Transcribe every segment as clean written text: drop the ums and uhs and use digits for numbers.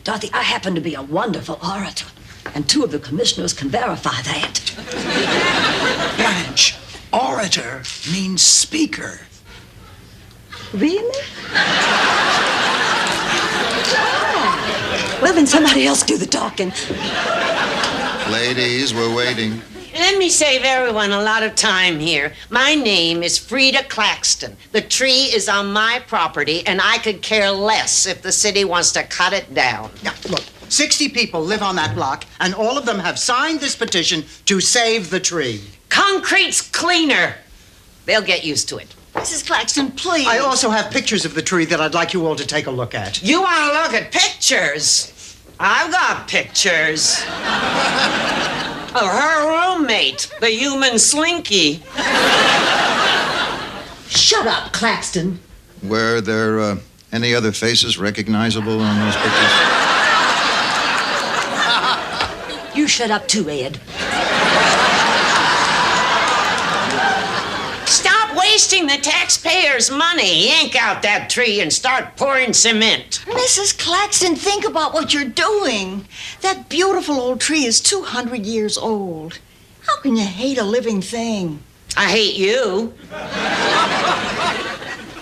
Dorothy, I happen to be a wonderful orator, and 2 of the commissioners can verify that. Blanche, orator means speaker. Really? Well, then somebody else do the talking. Ladies, we're waiting. Let me save everyone a lot of time here. My name is Frieda Claxton. The tree is on my property, and I could care less if the city wants to cut it down. Now, look, 60 people live on that block, and all of them have signed this petition to save the tree. Concrete's cleaner. They'll get used to it. Mrs. Claxton, please. I also have pictures of the tree that I'd like you all to take a look at. You want to look at pictures? I've got pictures. Of her roommate, the human Slinky. Shut up, Claxton. Were there any other faces recognizable on those pictures? You shut up too, Ed. Stop wasting the taxpayers' money. Yank out that tree and start pouring cement. Mrs. Claxton, think about what you're doing. That beautiful old tree is 200 years old. How can you hate a living thing? I hate you.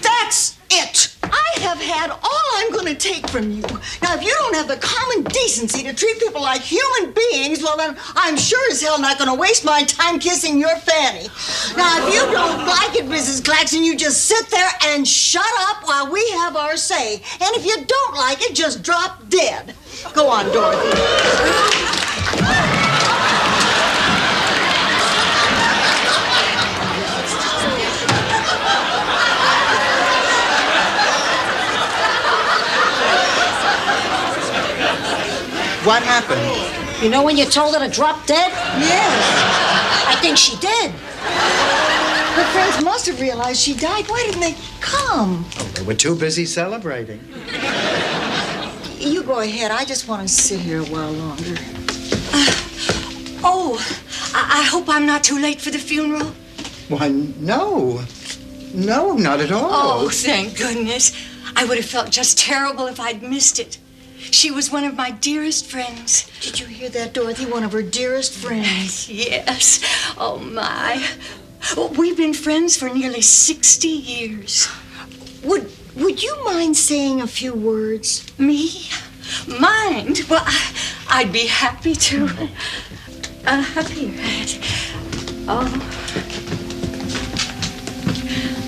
That's it. I have had all I'm going to take from you. Now, if you don't have the common decency to treat people like human beings, well, then I'm sure as hell not going to waste my time kissing your fanny. Now, if you don't like it, Mrs. Claxton, you just sit there and shut up while we have our say. And if you don't like it, just drop dead. Go on, Dorothy. What happened? You know when you told her to drop dead? Yes. I think she did. Her friends must have realized she died. Why didn't they come? Oh, they were too busy celebrating. You go ahead. I just want to sit here a while longer. I hope I'm not too late for the funeral. Why, no. No, not at all. Oh, thank goodness. I would have felt just terrible if I'd missed it. She was one of my dearest friends. Did you hear that, Dorothy? One of her dearest friends. Yes. Oh, my. Well, we've been friends for nearly 60 years. Would you mind saying a few words? Me? Mind? Well, I'd be happy to.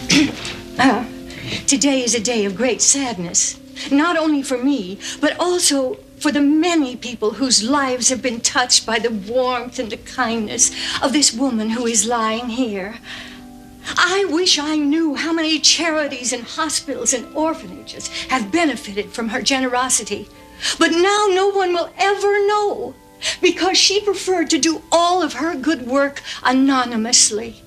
Here. Today is a day of great sadness. Not only for me, but also for the many people whose lives have been touched by the warmth and the kindness of this woman who is lying here. I wish I knew how many charities and hospitals and orphanages have benefited from her generosity. But now no one will ever know, because she preferred to do all of her good work anonymously.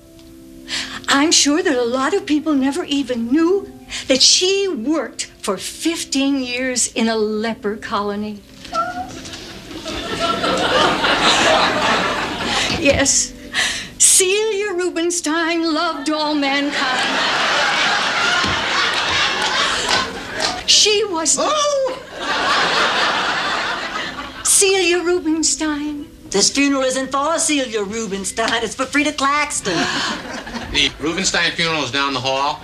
I'm sure that a lot of people never even knew that she worked for 15 years in a leper colony. Yes, Celia Rubinstein loved all mankind. She was... Oh! Celia Rubinstein. This funeral isn't for Celia Rubinstein. It's for Frieda Claxton. The Rubinstein funeral is down the hall.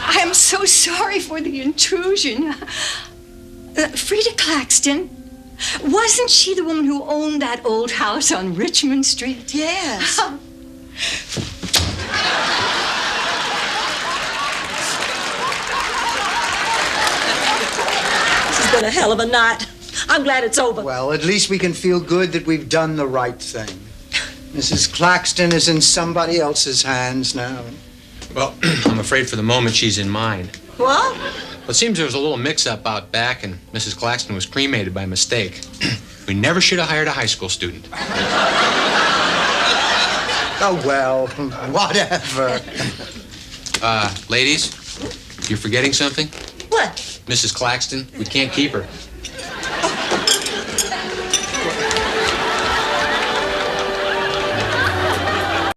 I'm so sorry for the intrusion. Frieda Claxton, wasn't she the woman who owned that old house on Richmond Street? Yes. This has been a hell of a night. I'm glad it's over. Well, at least we can feel good that we've done the right thing. Mrs. Claxton is in somebody else's hands now. Well, I'm afraid for the moment she's in mine. What? Well, it seems there was a little mix-up out back, and Mrs. Claxton was cremated by mistake. We never should have hired a high school student. Oh, well, whatever. Ladies, you're forgetting something? What? Mrs. Claxton, we can't keep her.